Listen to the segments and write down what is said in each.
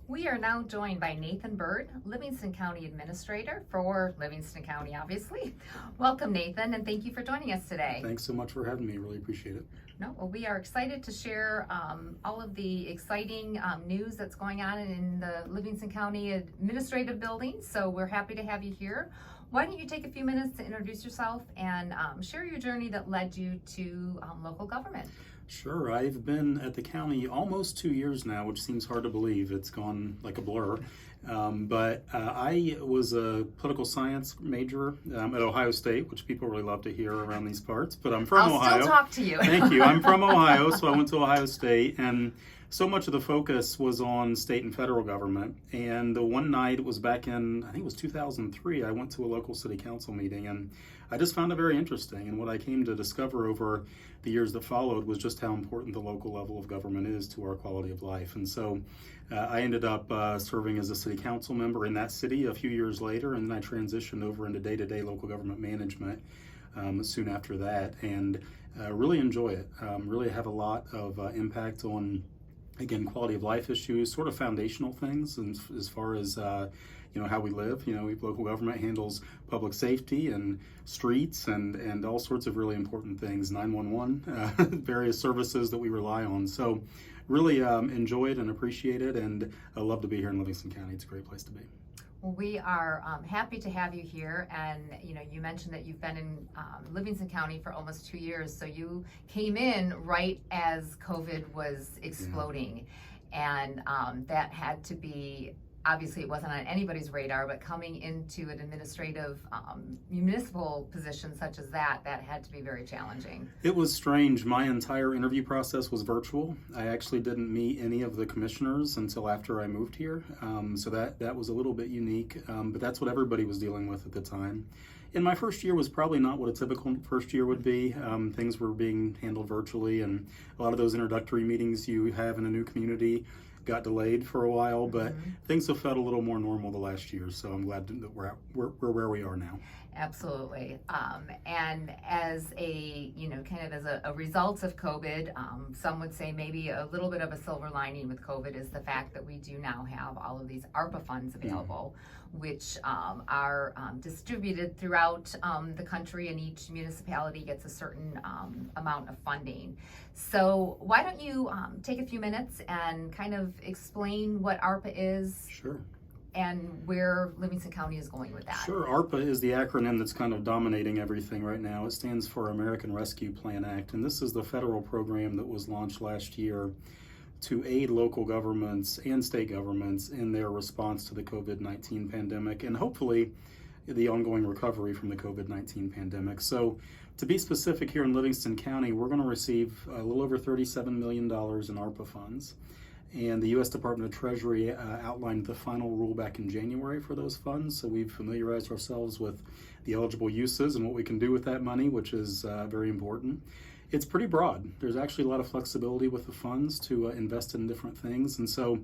We are now joined by Nathan Burd, Livingston County Administrator for Livingston County, obviously. Welcome, Nathan, and thank you for joining us today. Thanks so much for having me. Really appreciate it. No, well, we are excited to share all of the exciting news that's going on in the Livingston County Administrative Building, so we're happy to have you here. Why don't you take a few minutes to introduce yourself and share your journey that led you to local government? Sure. I've been at the county almost 2 years now, which seems hard to believe. It's gone like a blur. But I was a political science major at Ohio State, which people really love to hear around these parts. But I'm from Ohio. I'll still talk to you. Thank you. I'm from Ohio, so I went to Ohio State. And so much of the focus was on state and federal government. And the one night, it was back in, I think it was 2003, I went to a local city council meeting. And I just found it very interesting. And what I came to discover over the years that followed was just how important the local level of government is to our quality of life. And so I ended up serving as a city council member in that city a few years later, and then I transitioned over into day-to-day local government management soon after that, and really enjoy it. Really have a lot of impact on, again, quality of life issues, sort of foundational things, and as far as how we live. Local government handles public safety and streets and all sorts of really important things, 911, various services that we rely on. So really enjoy it and appreciate it, and I love to be here in Livingston County. It's a great place to be. Well, we are happy to have you here, and you mentioned that you've been in Livingston County for almost 2 years, so you came in right as COVID was exploding, and that had to be, obviously it wasn't on anybody's radar, but coming into an administrative municipal position such as that had to be very challenging. It was strange. My entire interview process was virtual. I actually didn't meet any of the commissioners until after I moved here. So that was a little bit unique, but that's what everybody was dealing with at the time. And my first year was probably not what a typical first year would be. Things were being handled virtually, and a lot of those introductory meetings you have in a new community got delayed for a while, but things have felt a little more normal the last year, so I'm glad that we're where we are now. Absolutely. And as a, kind of as a result of COVID, some would say maybe a little bit of a silver lining with COVID is the fact that we do now have all of these ARPA funds available, which are distributed throughout the country, and each municipality gets a certain amount of funding. So why don't you take a few minutes and kind of explain what ARPA is? Sure. And where Livingston County is going with that. Sure. ARPA is the acronym that's kind of dominating everything right now. It stands for American Rescue Plan Act, and this is the federal program that was launched last year to aid local governments and state governments in their response to the COVID-19 pandemic, and hopefully the ongoing recovery from the COVID-19 pandemic. So to be specific, here in Livingston County, we're going to receive a little over $37 million in ARPA funds. And the U.S. Department of Treasury outlined the final rule back in January for those funds. So we've familiarized ourselves with the eligible uses and what we can do with that money, which is very important. It's pretty broad. There's actually a lot of flexibility with the funds to invest in different things. And so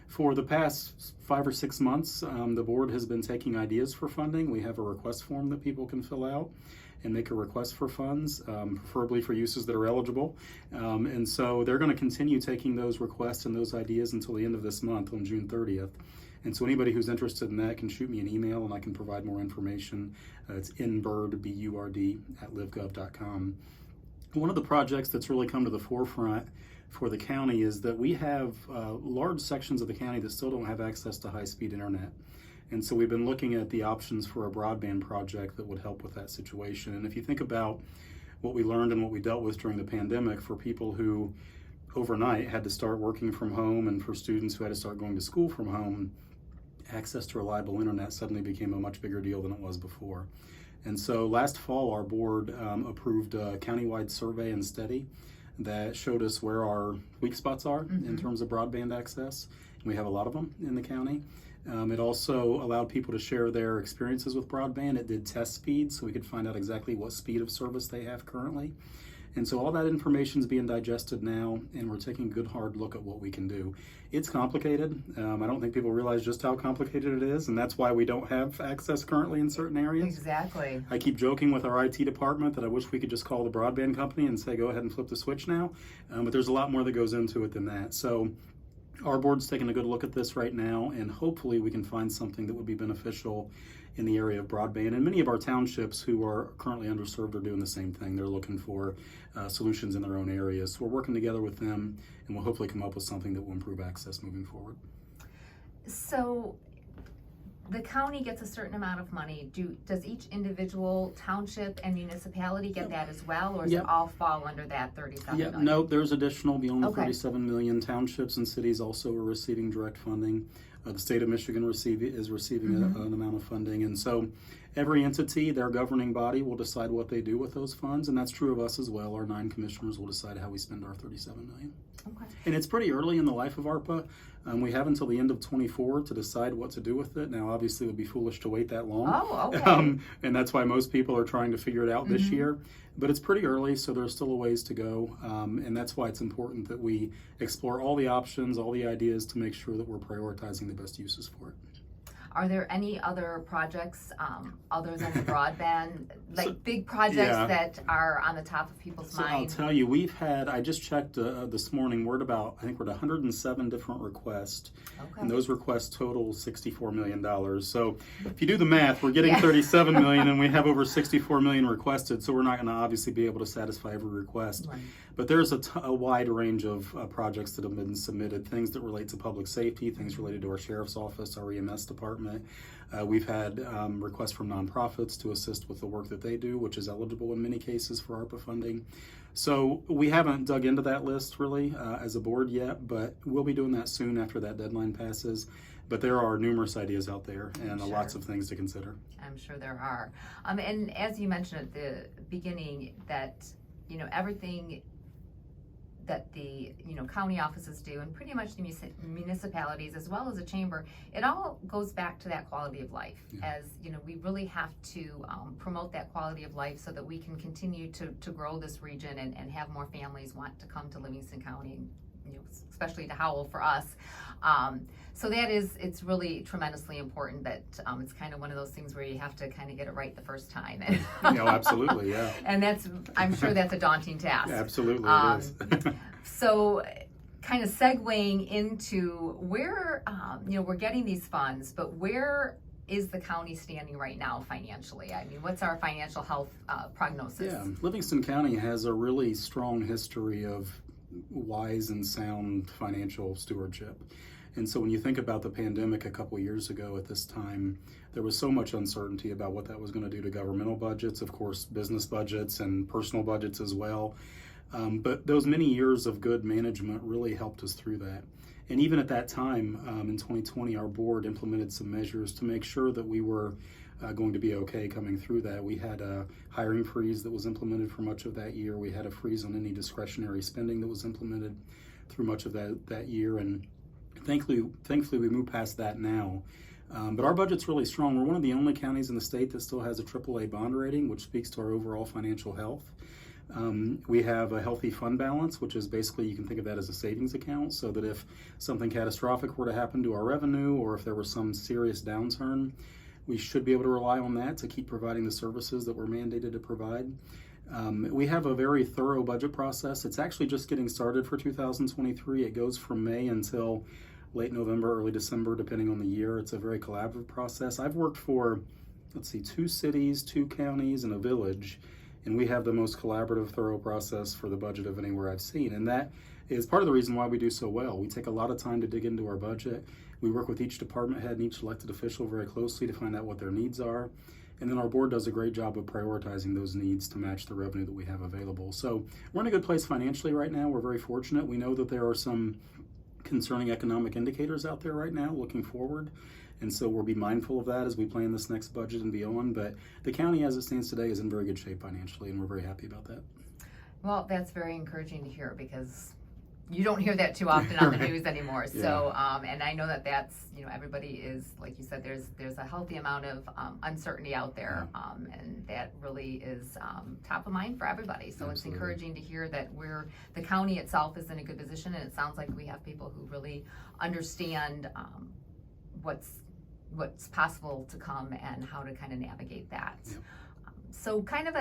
for the past 5 or 6 months, the board has been taking ideas for funding. We have a request form that people can fill out and make a request for funds, preferably for uses that are eligible. And so they're going to continue taking those requests and those ideas until the end of this month on June 30th. And so anybody who's interested in that can shoot me an email and I can provide more information. It's Burd, B-U-R-D, @livgov.com. One of the projects that's really come to the forefront for the county is that we have large sections of the county that still don't have access to high-speed internet. And so we've been looking at the options for a broadband project that would help with that situation. And if you think about what we learned and what we dealt with during the pandemic for people who overnight had to start working from home, and for students who had to start going to school from home, access to reliable internet suddenly became a much bigger deal than it was before. And so last fall, our board approved a countywide survey and study that showed us where our weak spots are in terms of broadband access. And we have a lot of them in the county. It also allowed people to share their experiences with broadband. It did test speed, so we could find out exactly what speed of service they have currently. And so all that information is being digested now, and we're taking a good hard look at what we can do. It's complicated. I don't think people realize just how complicated it is, and that's why we don't have access currently in certain areas. Exactly. I keep joking with our IT department that I wish we could just call the broadband company and say, go ahead and flip the switch now. But there's a lot more that goes into it than that. So Our board's taking a good look at this right now, and hopefully we can find something that would be beneficial in the area of broadband. And many of our townships who are currently underserved are doing the same thing. They're looking for solutions in their own areas. So we're working together with them, and we'll hopefully come up with something that will improve access moving forward. So the county gets a certain amount of money. Does each individual township and municipality get that as well, or does it all fall under that 37 million? No, there's additional beyond the Okay. 37 million. Townships and cities also are receiving direct funding. The state of Michigan is receiving an amount of funding, and so every entity, their governing body, will decide what they do with those funds, and that's true of us as well. Our 9 commissioners will decide how we spend our 37 million. Okay. And it's pretty early in the life of ARPA. We have until the end of 24 to decide what to do with it. Now, obviously, it would be foolish to wait that long. Oh, okay. And that's why most people are trying to figure it out this year. But it's pretty early, so there's still a ways to go. And that's why it's important that we explore all the options, all the ideas to make sure that we're prioritizing the best uses for it. Are there any other projects other than the broadband, like big projects that are on the top of people's minds? I'll tell you, I just checked this morning, we're at 107 different requests, and those requests total $64 million. So if you do the math, we're getting 37 million, and we have over 64 million requested, so we're not going to obviously be able to satisfy every request. Right. But there's a wide range of projects that have been submitted, things that relate to public safety, things related to our sheriff's office, our EMS department. We've had requests from nonprofits to assist with the work that they do, which is eligible in many cases for ARPA funding. So we haven't dug into that list really as a board yet, but we'll be doing that soon after that deadline passes. But there are numerous ideas out there and lots of things to consider. I'm sure there are. And as you mentioned at the beginning, that everything that the county offices do, and pretty much the municipalities as well as the chamber, it all goes back to that quality of life. As we really have to promote that quality of life so that we can continue to grow this region and have more families want to come to Livingston County, especially to Howell for us. So it's really tremendously important that it's kind of one of those things where you have to kind of get it right the first time. Absolutely, yeah. And I'm sure that's a daunting task. Yeah, absolutely, it is. So kind of segueing into where, we're getting these funds, but where is the county standing right now financially? I mean, what's our financial health prognosis? Yeah, Livingston County has a really strong history of wise and sound financial stewardship. And so when you think about the pandemic a couple years ago at this time, there was so much uncertainty about what that was going to do to governmental budgets, of course, business budgets and personal budgets as well. But those many years of good management really helped us through that. And even at that time, in 2020, our board implemented some measures to make sure that we were going to be okay coming through that. We had a hiring freeze that was implemented for much of that year. We had a freeze on any discretionary spending that was implemented through much of that year. And thankfully, we moved past that now. But our budget's really strong. We're one of the only counties in the state that still has a AAA bond rating, which speaks to our overall financial health. We have a healthy fund balance, which is basically, you can think of that as a savings account, so that if something catastrophic were to happen to our revenue, or if there was some serious downturn, we should be able to rely on that to keep providing the services that we're mandated to provide. We have a very thorough budget process. It's actually just getting started for 2023. It goes from May until late November, early December, depending on the year. It's a very collaborative process. I've worked for, 2 cities, 2 counties, and a village, and we have the most collaborative, thorough process for the budget of anywhere I've seen. And that is part of the reason why we do so well. We take a lot of time to dig into our budget. We work with each department head and each elected official very closely to find out what their needs are. And then our board does a great job of prioritizing those needs to match the revenue that we have available. So we're in a good place financially right now. We're very fortunate. We know that there are some concerning economic indicators out there right now looking forward. And so we'll be mindful of that as we plan this next budget and beyond. But the county as it stands today is in very good shape financially, and we're very happy about that. Well, that's very encouraging to hear, because you don't hear that too often on the news anymore. Yeah. So, and I know that's, everybody is, like you said, there's a healthy amount of uncertainty out there, and that really is top of mind for everybody. So It's encouraging to hear that the county itself is in a good position, and it sounds like we have people who really understand what's possible to come and how to kind of navigate that. Yeah. So kind of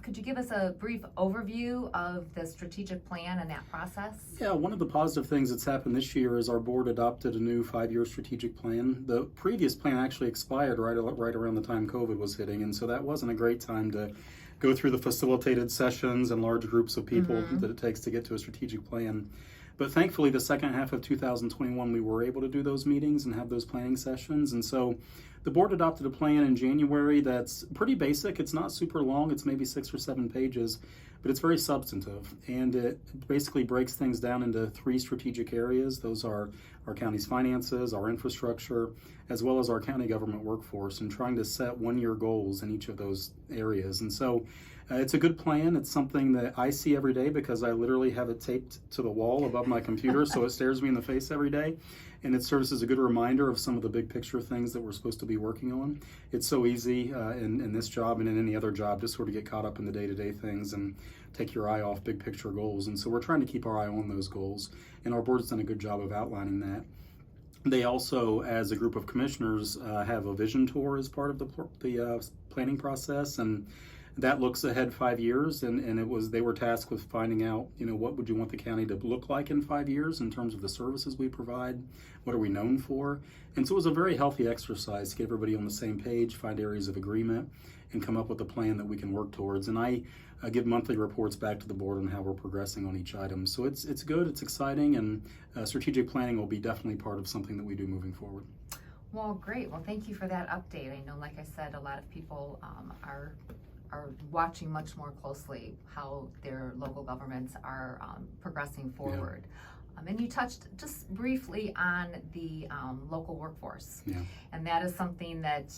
could you give us a brief overview of the strategic plan and that process? Yeah, one of the positive things that's happened this year is our board adopted a new 5-year strategic plan. The previous plan actually expired right around the time COVID was hitting, and so that wasn't a great time to go through the facilitated sessions and large groups of people that it takes to get to a strategic plan. But thankfully, the second half of 2021, we were able to do those meetings and have those planning sessions. And so the board adopted a plan in January that's pretty basic. It's not super long. It's maybe 6 or 7 pages, but it's very substantive. And it basically breaks things down into 3 strategic areas. Those are our county's finances, our infrastructure, as well as our county government workforce, and trying to set 1-year goals in each of those areas. And so it's a good plan. It's something that I see every day because I literally have it taped to the wall above my computer, so it stares me in the face every day. And it serves as a good reminder of some of the big picture things that we're supposed to be working on. It's so easy in this job and in any other job to sort of get caught up in the day-to-day things and take your eye off big picture goals. And so we're trying to keep our eye on those goals, and our board's done a good job of outlining that. They also, as a group of commissioners, have a vision tour as part of the planning process, and that looks ahead 5 years, and they were tasked with finding out, what would you want the county to look like in 5 years in terms of the services we provide, what are we known for, and so it was a very healthy exercise to get everybody on the same page, find areas of agreement, and come up with a plan that we can work towards. And I give monthly reports back to the board on how we're progressing on each item. So it's good, it's exciting, and strategic planning will be definitely part of something that we do moving forward. Well, great. Well, thank you for that update. I know, like I said, a lot of people are watching much more closely how their local governments are progressing forward. Yeah. And you touched just briefly on the local workforce. Yeah. And that is something that,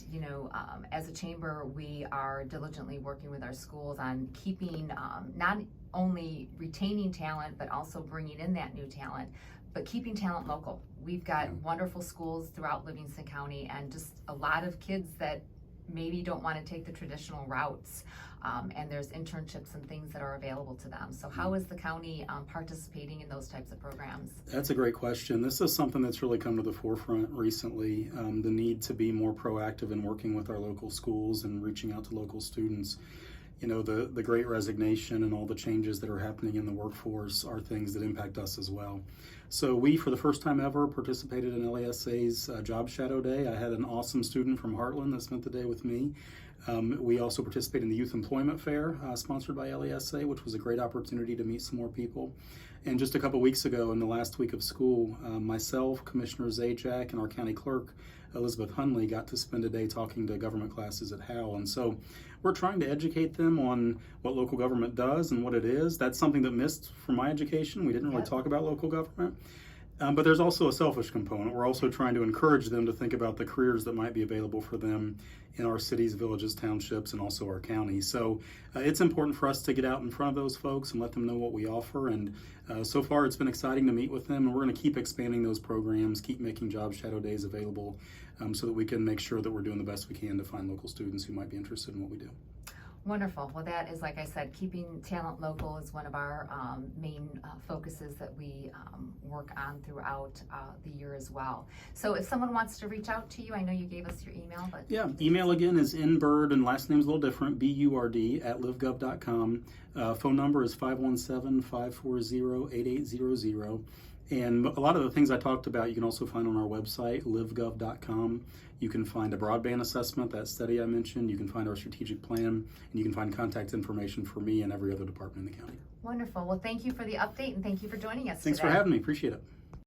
as a chamber, we are diligently working with our schools on keeping, not only retaining talent, but also bringing in that new talent, but keeping talent local. We've got wonderful schools throughout Livingston County, and just a lot of kids that maybe don't want to take the traditional routes, and there's internships and things that are available to them. So how is the county participating in those types of programs? That's a great question. This is something that's really come to the forefront recently, the need to be more proactive in working with our local schools and reaching out to local students. The great resignation and all the changes that are happening in the workforce are things that impact us as well. So we, for the first time ever, participated in LASA's Job Shadow Day. I had an awesome student from Heartland that spent the day with me. We also participated in the Youth Employment Fair sponsored by LASA, which was a great opportunity to meet some more people. And just a couple weeks ago, in the last week of school, myself, Commissioner Zajac, and our county clerk, Elizabeth Hunley, got to spend a day talking to government classes at Howell. And so we're trying to educate them on what local government does and what it is. That's something that missed from my education. We didn't really talk about local government. But there's also a selfish component. We're also trying to encourage them to think about the careers that might be available for them in our cities, villages, townships, and also our county. So it's important for us to get out in front of those folks and let them know what we offer. And so far, it's been exciting to meet with them. And we're going to keep expanding those programs, keep making Job Shadow Days available so that we can make sure that we're doing the best we can to find local students who might be interested in what we do. Wonderful. Well, that is, like I said, keeping talent local is one of our main focuses that we work on throughout the year as well. So if someone wants to reach out to you, I know you gave us your email, but... Yeah, email again is Burd, and last name's a little different, BURD @livgov.com. Phone number is 517-540-8800. And a lot of the things I talked about you can also find on our website, livgov.com. You can find a broadband assessment, that study I mentioned. You can find our strategic plan, and you can find contact information for me and every other department in the county. Wonderful. Well, thank you for the update, and thank you for joining us Thanks today. for having me. Appreciate it.